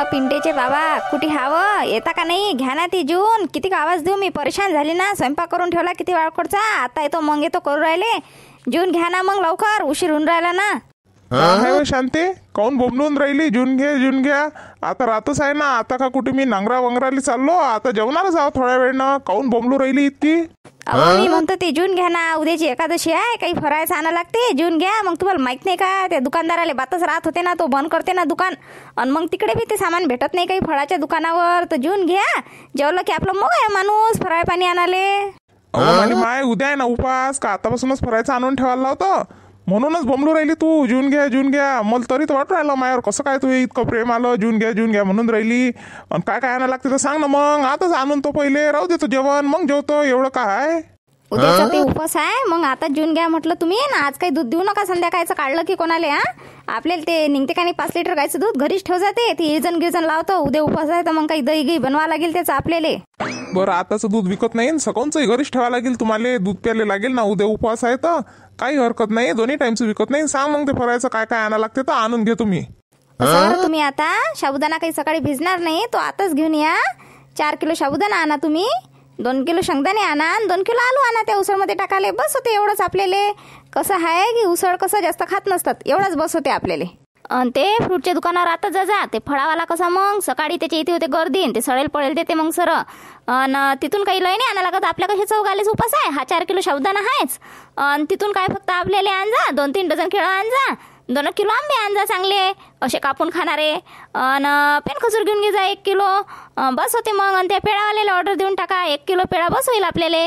पिंटेचे बाबा कुठे हावं येता का नाही? घ्या ना ती जून. किती आवाज देऊ मी? परेशान झाली ना. स्वयंपाक करून ठेवला किती वाळकोडचा. आता येतो मग येतो करू राहिले. जून घ्या ना मग लवकर, उशीर होऊन राहिला ना. शांते काऊन बोंबलून राहिली? जून घ्या. आता रातच आहे ना. आता का कुठे मी नांगरा वंगराली चाललो? आता जेवणारच आहो थोड्या वेळनं. काऊन बोंबलू राहिली इतकी? अहो मी म्हणतो ते जून घ्या ना. उद्याची एकादशी आहे, काही फरायचं आणा लागते. जून घ्या. मग तुम्हाला माहित नाही का त्या दुकानदाराला बातच राहत होते ना, तो बंद करते ना दुकान. आणि मग तिकडे बी ते सामान भेटत नाही काही फळाच्या दुकानावर. तर जून घ्या. जेवलं की आपलं मग आहे माणूस फराळ पाणी आणाले. आणि माय उद्या आहे ना उपास. का आतापासूनच फरायचं आणून ठेवायला लावतं? म्हणूनच बोंबलू राहिली तू. जून घ्या. मला तरी तर वाटू राहिलं मायावर कसं काय तू इतकं प्रेम आलं. जून घ्या म्हणून राहिली. आणि काय काय आणायला लागते तर सांग ना मग. आताच आणून तो पहिले राहू देतो जेवण, मग जेवतो. एवढं काय उद्याचा ते उपास आहे. मग आता जून घ्या म्हटलं तुम्ही ना. आज काही दूध देऊ नका. संध्याकाळचं काढलं की कोणाले आपल्याला ते निघते का नाही 5 लिटर गायचं दूध घरीच ठेव जाते. ती इजन गिजन लावतो. उद्या उपास आहे तर मग काही दही घी बनवा लागेल त्याचं आपल्याला. बरं आताचं दूध विकत नाही, सकाळचं घरीच ठेवा लागेल तुम्हाला. दूध प्यायला लागेल ना. उद्या उपवास आहे तर काही हरकत नाही. दोन्ही टाइमचं विकत नाही. सांग मग ते फरायचं काय काय आणायला लागते तर आणून घे तुम्ही. तुम्ही आता साबुदाणा काही सकाळी भिजणार नाही तो आताच घेऊन या. 4 किलो साबुदाणा आणा तुम्ही. 2 किलो शेंगदाणे आणा आणि 2 किलो आलू आणा. त्या उसळमध्ये टाकाले बस होते. एवढंच आपल्याला. कसं आहे की उसळ कसं जास्त खात नसतात. एवढंच बस होते आपल्याला. आणि ते फ्रूटच्या दुकानावर आता जा. ते फळावाला कसा मग सकाळी त्याच्या इथे होते गर्दी. ते सडेल पडेल देते मग सर. आणि तिथून काही लय नाही आणा लागत. आपल्या कसे चौगालेच उपास आहे. हा 4 किलो साबुदाणा आहेच. आणि तिथून काय फक्त आपल्याला आणजा 2-3 डझन केळं आणजा. 2 किलो आंबे आणजा चांगले असे कापून खाणारे. आणि पेन खजूर घेऊन घे जा 1 किलो. बस होते मग. आणि त्या पेढावाल्याला ऑर्डर देऊन टाका. 1 किलो पेढा बस होईल आपल्याला.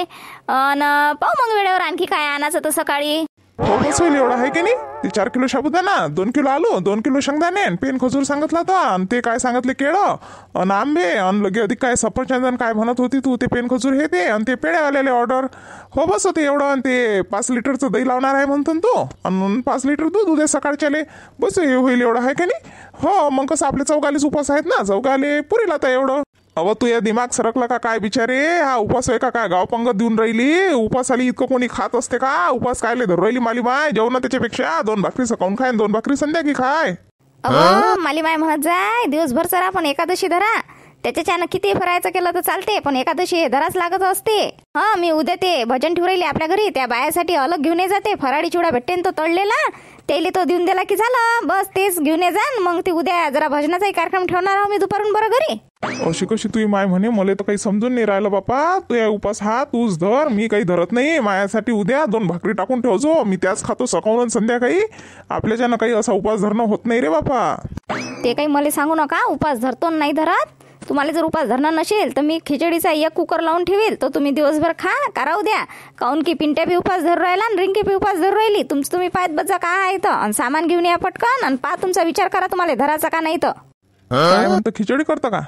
आणि पाहू मग वेळेवर आणखी काय आणायचं तर सकाळी. बस होईल एवढं आहे की नाही. ते 4 किलो साबुदाणा, 2 किलो आलू, 2 किलो शेंगदाणे, पेन खजूर सांगितला होता. आणि ते काय सांगितले केळं आणि आंबे आणि लगे अधिक काय सफरचंदन काय म्हणत होती तू. ते पेन खजूर हे ते आणि ते पेढ्यावाल्याला ऑर्डर. हो बस होते एवढं. आणि ते 5 लिटरचं दही लावणार आहे म्हणतो ना तो. आणि 5 लिटर दूध उद्या सकाळच्याले. बस होईल एवढं आहे का नाही. हो मग कसं आपले चौगालीच उपास आहेत ना. चौगाले पुरील आता एवढं. अव तू या दिमाग सरकला का काय बिचारे? हा उपास आहे का काय? गाव पंगत देऊन राहिली. उपासाली इतकं कोणी खात असते का? उपास कायले धरू राहिली माली माय? जेवण त्याच्यापेक्षा 2 भाकरी सकाळून खाय 2 भाकरी संध्याकाळी खाय. माली माय म्हणत जाय दिवसभर चरा पण एकादशी धरा. त्याच्यानं किती फरायचं केलं तर चालते पण एकादशी धराच लागत असते. मी उद्या ते भजन ठेवू राहिले आपल्या घरी. त्या बायासाठी अलग घेऊन ये जाते. फराळी चिवडा भेटते तो तळलेला. तेले तो देऊन दिला की झालं. बस तेच घेऊन ये जा. मग ते उद्या जरा भजनाचाही कार्यक्रम ठेवणार आहो मी दुपारून बरं घरी. अशी कशी तुझी माय म्हणे? मला तर काही समजून नाही राहिलं बापा. तू या उपास हा तूच धर. मी काही धरत नाही. मायासाठी उद्या 2 भाकरी टाकून ठेवजो. मी त्याच खातो सकाळून संध्याकाळी. आपल्याच्यानं काही असा उपास धरणं होत नाही रे बापा. ते काही मला सांगू नका. उपास धरतो नाही धरत. तुम्हाला जर उपास धरणं नसेल तर मी खिचडीचा 1 कुकर लावून ठेवेल. तो तुम्ही दिवसभर खा करावू द्या. काऊन की पिंट्या बी उपास धरू राहिला आणि रिंकी बी उपास धरू राहिली. तुमचं तुम्ही पायत बजा काय आहे तर. आणि सामान घेऊन या पटकन. आणि तुमचा विचार करा तुम्हाला धराचा का नाही तर. काय म्हणतं खिचडी करता का?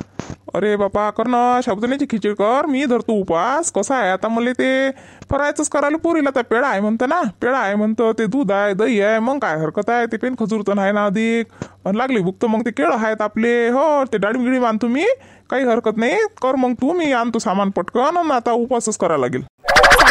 अरे बापा कर ना. साबुदाण्याची खिचडी कर. मी धरतो उपास. कसं आहे आता मला ते फरायचंच करायला पुरीला. तर पेढा आहे म्हणतं ना. पेढा आहे म्हणतं. ते दूध आहे दही आहे. मग काय हरकत आहे. ते पेन खजूर तर आहे ना अधिक. आणि लागली भूक तर मग ते केळं आहेत आपले. हो ते डाळिंब गिळीम आणतो मी. काही हरकत नाही. कर मग तू. मी आणतो सामान पटकन. आणि आता उपासच करायला लागेल.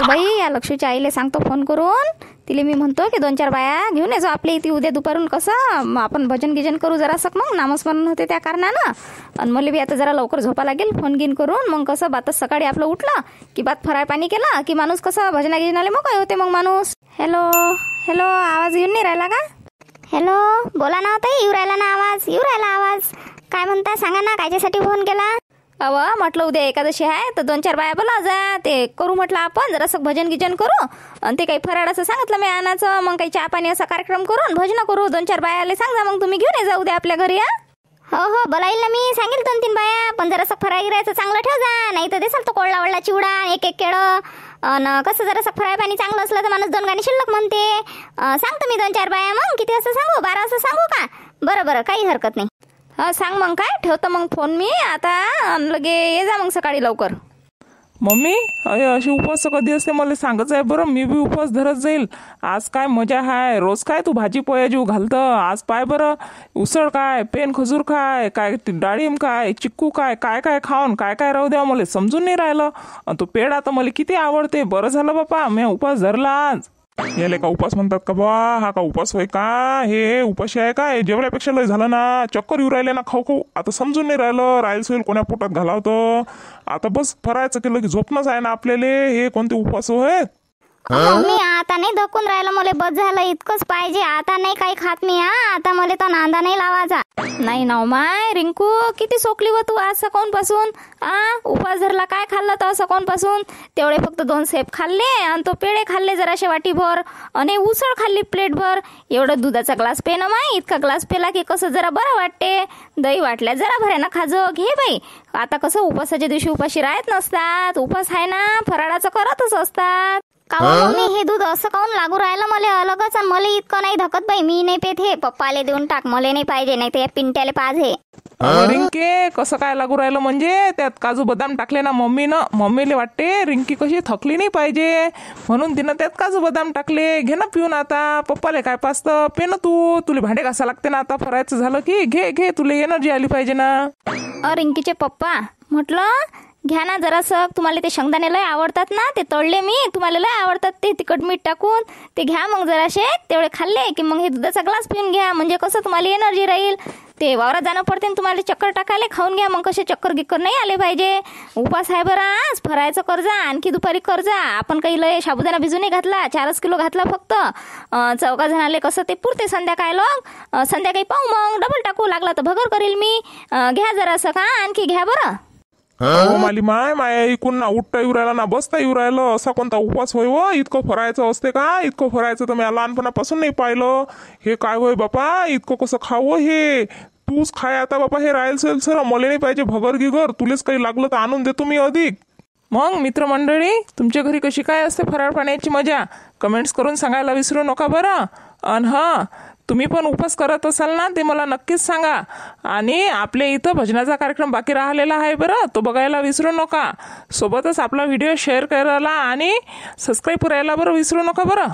बाई या लक्ष्मीच्या आईला सांगतो फोन करून. तिला मी म्हणतो की 2-4 बाया घेऊन येतो आपल्या इथे उद्या दुपारून. कसं आपण भजन गिजन करू जरासं. मग नामस्मरण होते त्या कारणानं. आणि मला बी आता जरा लवकर झोपा लागेल फोन गिन करून. मग कसं बातच सकाळी आपलं उठलं की बात फराळ पाणी केला की माणूस कसं भजना गिजनाले मग काय होते मग माणूस. हॅलो आवाज येऊन नाही राहिला का? हॅलो बोला ना ताई. येऊ राहिला ना आवाज. येऊ राहिला आवाज. काय म्हणता सांगा ना. कायच्यासाठी फोन केला? म्हटलं उद्या एकादशी आहे तर 2-4 बाया बोला जा. ते करू म्हटलं आपण जरासं भजन गिजन करू. आणि ते काही फराळ असं सांगितलं मी आणायचं. मग काही चहा पाणी असा कार्यक्रम करून भजन करू. 2-4 बायाले सांगा मग तुम्ही घेऊन ये जा उद्या आपल्या घरी. हो बोलाईल ना मी. सांगेल 2-3 बाया. पण जरासं फराळ गिरायचं चांगलं ठेव जा. नाही तर देसाल तो कोळला चिवडा 1-1 केळं. आणि कसं जरासं फराळ पाणी चांगलं असलं तर माणूस 2 गाणी शिल्लक म्हणते. सांगतो मी 2-4 बाया. मग किती वाजता सांगू? 12 वाजता सांगू का? बरं काही हरकत नाही. सांग मग काय. ठेवतो मग फोन मी आता. लगे ये जा मग सकाळी लवकर. मम्मी अरे अशी उपवास कधी असते मला सांगच आहे बरं. मी बी उपवास धरत जाईल. आज काय मजा आहे. रोज काय तू भाजी पोया जीव घालतं. आज पाय बरं उसळ काय पेन खजूर काय काय डाळिंब काय चिक्कू काय काय काय खाऊन काय काय राहू द्या मला समजून नाही राहिलं. तो पेढा तर मला किती आवडते. बरं झालं बापा मी उपवास धरला आज. याले का उपास म्हणतात का बा? हा का उपास होय का? हे उपाशी आहे काय? जेवल्यापेक्षा लय झालं ना. चक्कर येऊ राहिले ना खाऊ खाऊ. आता समजून नाही राहिलं सोईल कोण्या पोटात घालावतं. आता बस फरायचं केलं की झोपणंच आहे ना आपल्याला. हे कोणते उपास होय? मी आता नाही धकून राहिलं, मला बस झालं इतकंच पाहिजे. आता नाही काही खात मी. आता मला तर नांदा नाही लावायचा. नाही ना माय रिंकू, किती सोकली व तू आज सकाळून पासून. उपास धरला, काय खाल्लं तर सकाळून पासून? तेवढे फक्त 2 सेप खाल्ले आणि तो पेढे खाल्ले जराशे वाटीभर आणि उसळ खाल्ली प्लेटभर. एवढं दुधाचा ग्लास पे ना माय. इतका ग्लास पेला की कसं जरा बरं वाटते. दही वाटल्या जरा भऱ्यानं खाजो. घे बाई. आता कसं उपासाच्या दिवशी उपाशी राहत नसतात. उपास आहे ना, फराळाचं करतच असतात. मम्मी हे दूध असं काऊन लागू राहिलं मला अलगच? आणि मला इतकं नाही धकत बाई. मी नाही पेत हे. पप्पाले देऊन टाक. मला नाही पाहिजे. नाही तर या पिंट्याले पाहिजे. रिंके कसं काय लागू राहिलं म्हणजे? त्यात काजू बदाम टाकले ना मम्मीनं. मम्मीला वाटते रिंकी कशी थकली नाही पाहिजे म्हणून तिनं त्यात काजू बदाम टाकले. घे ना पिऊन आता. पप्पाले काय पाचतं? पे ना तू. तुला भांडे घासा लागते ना आता फरायचं झालं की. घे घे, तुला एनर्जी आली पाहिजे ना. रिंकीचे पप्पा म्हटलं घ्या ना जरासं. तुम्हाला ते शेंगदाणे लय आवडतात ना, ते तळले मी. तुम्हाला लय आवडतात ते तिखट मीठ टाकून. ते घ्या मग जराशे. तेवढे खाल्ले की मग हे दुधाचा ग्लास पिऊन घ्या. म्हणजे कसं तुम्हाला एनर्जी राहील. ते वावरात जाणं पडते ना तुम्हाला चक्कर टाकायला. खाऊन घ्या मग. कसे चक्कर गिक्कर नाही आले पाहिजे. उपास आहे बरं आज. फरायचं कर्जा आणखी दुपारी कर्जा. आपण काही लय साबुदाणा भिजून नाही घातला. 4 किलो घातला फक्त. 14 जणाले कसं ते पुरते संध्याकाळी. संध्याकाळी पाहू मग. डबल टाकू लागला तर भगर करील मी. घ्या जरासं का आणखी घ्या बरं. माली माया ऐकून ना उठता येऊ राहिला ना बसता येऊ राहिलं. असा कोणता उपास होय व? इतकं फरायचं असते का? इतकं फरायचं तर मी लहानपणापासून नाही पाहिलं. हे काय होय बापा? इतकं कसं खावं हे? तूच खाय आता बापा. हे राहील सर मला नाही पाहिजे भगर गिगर. तुलेच काही लागलं तर आणून देतो मी अधिक. मग मित्रमंडळी, तुमच्या घरी कशी काय असते फराळ पाण्याची मजा? कमेंट्स करून सांगायला विसरू नका बरं. आणि हां, तुम्ही पण उपास करत असाल ना, ते मला नक्कीच सांगा. आणि आपल्या इथं भजनाचा कार्यक्रम बाकी राहिलेला आहे बरं, तो बघायला विसरू नका. सोबतच आपला व्हिडिओ शेअर करायला आणि सबस्क्राईब करायला बरं विसरू नका बरं.